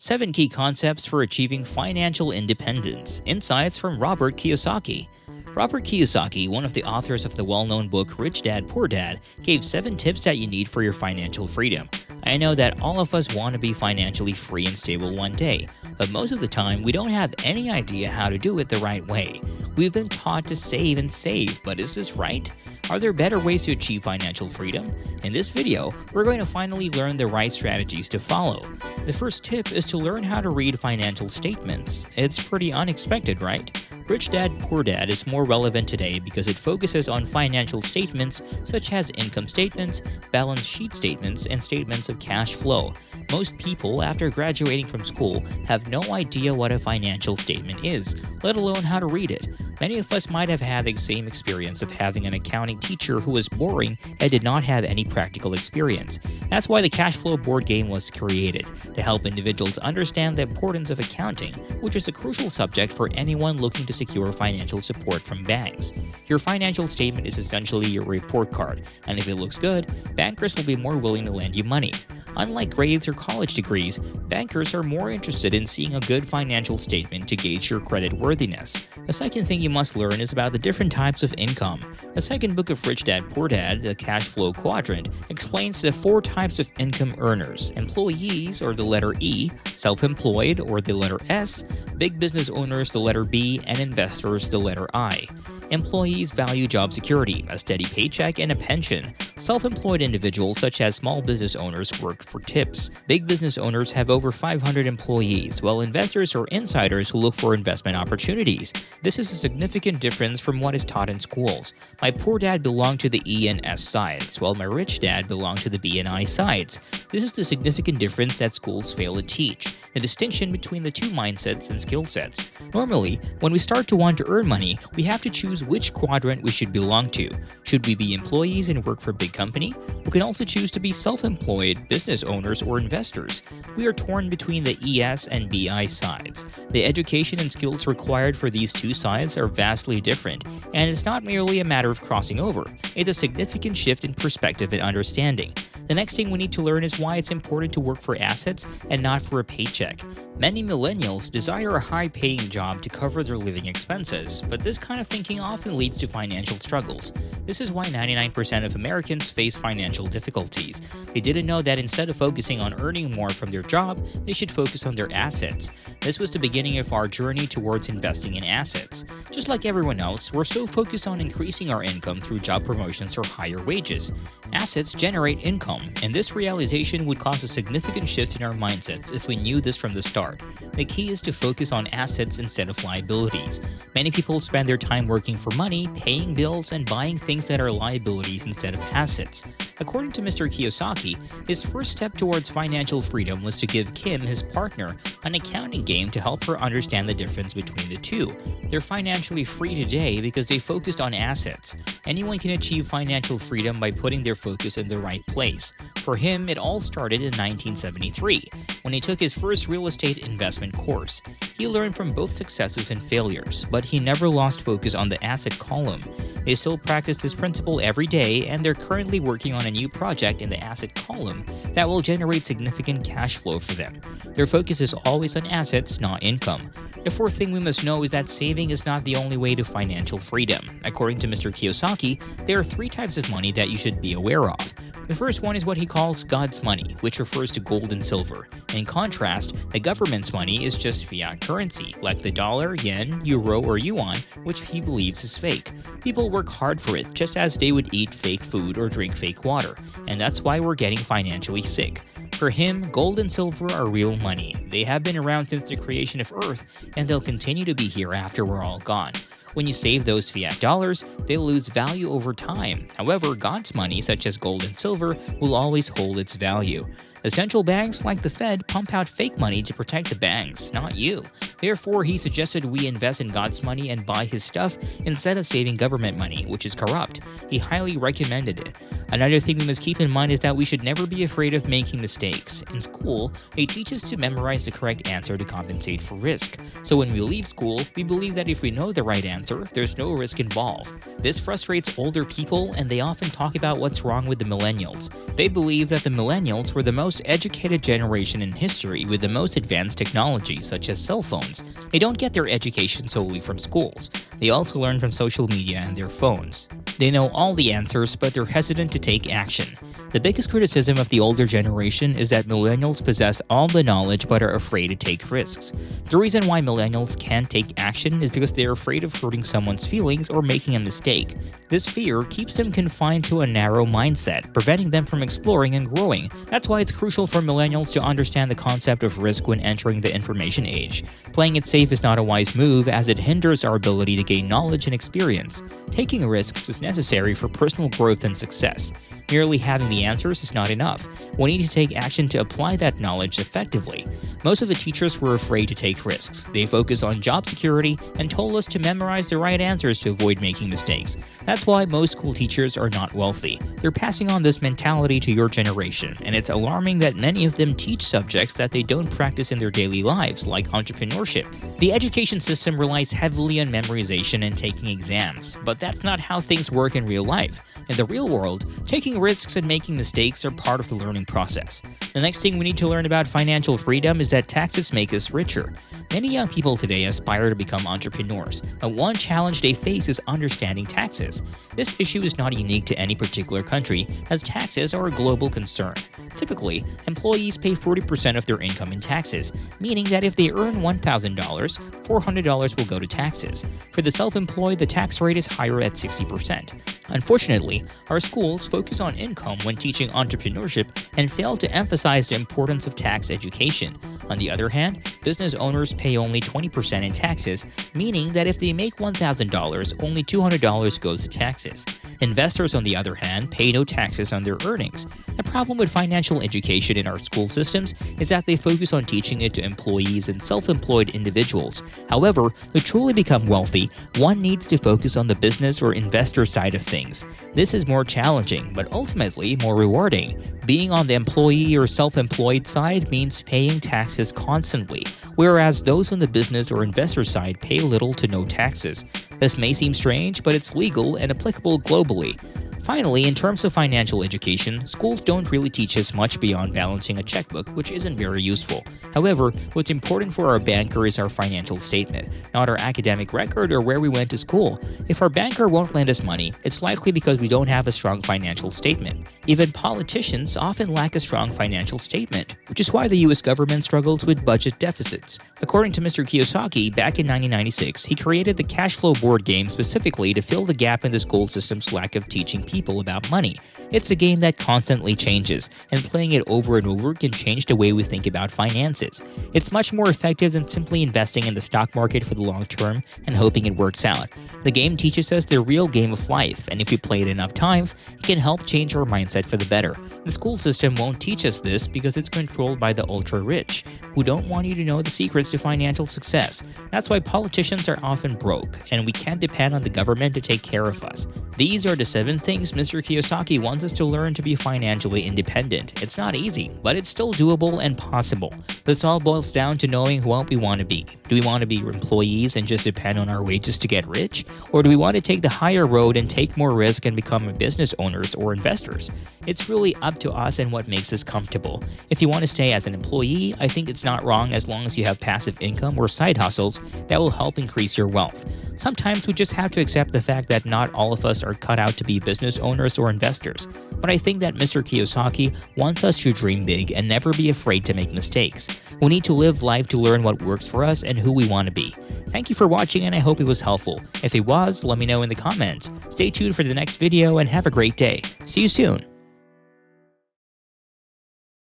7 Key Concepts for Achieving Financial Independence. Insights from Robert Kiyosaki. Robert Kiyosaki, one of the authors of the well-known book Rich Dad, Poor Dad, gave 7 tips that you need for your financial freedom. I know that all of us want to be financially free and stable one day, but most of the time we don't have any idea how to do it the right way. We've been taught to save and save, but is this right? Are there better ways to achieve financial freedom? In this video, we're going to finally learn the right strategies to follow. The first tip is to learn how to read financial statements. It's pretty unexpected, right? Rich Dad, Poor Dad is more relevant today because it focuses on financial statements such as income statements, balance sheet statements, and statements of cash flow. Most people, after graduating from school, have no idea what a financial statement is, let alone how to read it. Many of us might have had the same experience of having an accounting teacher who was boring and did not have any practical experience. That's why the cash flow board game was created, to help individuals understand the importance of accounting, which is a crucial subject for anyone looking to secure financial support from banks. Your financial statement is essentially your report card, and if it looks good, bankers will be more willing to lend you money. Unlike grades or college degrees, bankers are more interested in seeing a good financial statement to gauge your credit worthiness. The second thing you must learn is about the different types of income. The second book of Rich Dad, Poor Dad, The Cash Flow Quadrant, explains the 4 types of income earners: employees, or the letter E, self-employed, or the letter S, big business owners, the letter B, and investors, the letter I. Employees value job security, a steady paycheck, and a pension. Self-employed individuals such as small business owners work for tips. Big business owners have over 500 employees, while investors are insiders who look for investment opportunities. This is a significant difference from what is taught in schools. My poor dad belonged to the E and S sides, while my rich dad belonged to the B and I sides. This is the significant difference that schools fail to teach, the distinction between the two mindsets and skill sets. Normally, when we start to want to earn money, we have to choose which quadrant we should belong to. Should we be employees and work for a big company? We can also choose to be self-employed, business owners, or investors. We are torn between the ES and BI sides. The education and skills required for these two sides are vastly different, and it's not merely a matter of crossing over. It's a significant shift in perspective and understanding. The next thing we need to learn is why it's important to work for assets and not for a paycheck. Many millennials desire a high-paying job to cover their living expenses, but this kind of thinking often leads to financial struggles. This is why 99% of Americans face financial difficulties. They didn't know that instead of focusing on earning more from their job, they should focus on their assets. This was the beginning of our journey towards investing in assets. Just like everyone else, we're so focused on increasing our income through job promotions or higher wages. Assets generate income, and this realization would cause a significant shift in our mindsets if we knew this from the start. The key is to focus on assets instead of liabilities. Many people spend their time working for money, paying bills, and buying things that are liabilities instead of assets. According to Mr. Kiyosaki, his first step towards financial freedom was to give Kim, his partner, an accounting game to help her understand the difference between the two. They're financially free today because they focused on assets. Anyone can achieve financial freedom by putting their focus in the right place. For him, it all started in 1973, when he took his first real estate investment course. He learned from both successes and failures, but he never lost focus on the asset column. They still practice this principle every day, and they're currently working on a new project in the asset column that will generate significant cash flow for them. Their focus is always on assets, not income. The fourth thing we must know is that saving is not the only way to financial freedom. According to Mr. Kiyosaki, there are 3 types of money that you should be aware of. The first one is what he calls God's money, which refers to gold and silver. In contrast, the government's money is just fiat currency, like the dollar, yen, euro, or yuan, which he believes is fake. People work hard for it, just as they would eat fake food or drink fake water, and that's why we're getting financially sick. For him, gold and silver are real money. They have been around since the creation of Earth, and they'll continue to be here after we're all gone. When you save those fiat dollars, they'll lose value over time. However, God's money, such as gold and silver, will always hold its value. The central banks, like the Fed, pump out fake money to protect the banks, not you. Therefore, he suggested we invest in God's money and buy his stuff instead of saving government money, which is corrupt. He highly recommended it. Another thing we must keep in mind is that we should never be afraid of making mistakes. In school, they teach us to memorize the correct answer to compensate for risk. So when we leave school, we believe that if we know the right answer, there's no risk involved. This frustrates older people, and they often talk about what's wrong with the millennials. They believe that the millennials were the most educated generation in history with the most advanced technology, such as cell phones. They don't get their education solely from schools. They also learn from social media and their phones. They know all the answers, but they're hesitant to take action. The biggest criticism of the older generation is that millennials possess all the knowledge but are afraid to take risks. The reason why millennials can't take action is because they're afraid of hurting someone's feelings or making a mistake. This fear keeps them confined to a narrow mindset, preventing them from exploring and growing. That's why it's crucial for millennials to understand the concept of risk when entering the information age. Playing it safe is not a wise move, as it hinders our ability to gain knowledge and experience. Taking risks is necessary for personal growth and success. Merely having the answers is not enough. We need to take action to apply that knowledge effectively. Most of the teachers were afraid to take risks. They focus on job security and told us to memorize the right answers to avoid making mistakes. That's why most school teachers are not wealthy. They're passing on this mentality to your generation, and it's alarming that many of them teach subjects that they don't practice in their daily lives, like entrepreneurship. The education system relies heavily on memorization and taking exams, but that's not how things work in real life. In the real world, taking risks and making mistakes are part of the learning process. The next thing we need to learn about financial freedom is that taxes make us richer. Many young people today aspire to become entrepreneurs, but one challenge they face is understanding taxes. This issue is not unique to any particular country, as taxes are a global concern. Typically, employees pay 40% of their income in taxes, meaning that if they earn $1,000, $400 will go to taxes. For the self-employed, the tax rate is higher at 60%. Unfortunately, our schools focus on income when teaching entrepreneurship and fail to emphasize the importance of tax education. On the other hand, business owners pay only 20% in taxes, meaning that if they make $1,000, only $200 goes to taxes. Investors, on the other hand, pay no taxes on their earnings. The problem with financial education in our school systems is that they focus on teaching it to employees and self-employed individuals. However, to truly become wealthy, one needs to focus on the business or investor side of things. This is more challenging, but ultimately more rewarding. Being on the employee or self-employed side means paying taxes constantly, whereas those on the business or investor side pay little to no taxes. This may seem strange, but it's legal and applicable globally. Finally, in terms of financial education, schools don't really teach us much beyond balancing a checkbook, which isn't very useful. However, what's important for our banker is our financial statement, not our academic record or where we went to school. If our banker won't lend us money, it's likely because we don't have a strong financial statement. Even politicians often lack a strong financial statement, which is why the US government struggles with budget deficits. According to Mr. Kiyosaki, back in 1996, he created the cash flow board game specifically to fill the gap in the school system's lack of teaching people about money. It's a game that constantly changes, and playing it over and over can change the way we think about finances. It's much more effective than simply investing in the stock market for the long term and hoping it works out. The game teaches us the real game of life, and if we play it enough times, it can help change our mindset for the better. The school system won't teach us this because it's controlled by the ultra-rich, who don't want you to know the secrets to financial success. That's why politicians are often broke, and we can't depend on the government to take care of us. These are the 7 things Mr. Kiyosaki wants us to learn to be financially independent. It's not easy, but it's still doable and possible. This all boils down to knowing what we want to be. Do we want to be employees and just depend on our wages to get rich? Or do we want to take the higher road and take more risk and become business owners or investors? It's really up to us and what makes us comfortable. If you want to stay as an employee, I think it's not wrong as long as you have passive income or side hustles that will help increase your wealth. Sometimes we just have to accept the fact that not all of us are cut out to be business owners or investors. But I think that Mr. Kiyosaki wants us to dream big and never be afraid to make mistakes. We need to live life to learn what works for us and who we want to be. Thank you for watching, and I hope it was helpful. If it was, let me know in the comments. Stay tuned for the next video and have a great day. See you soon.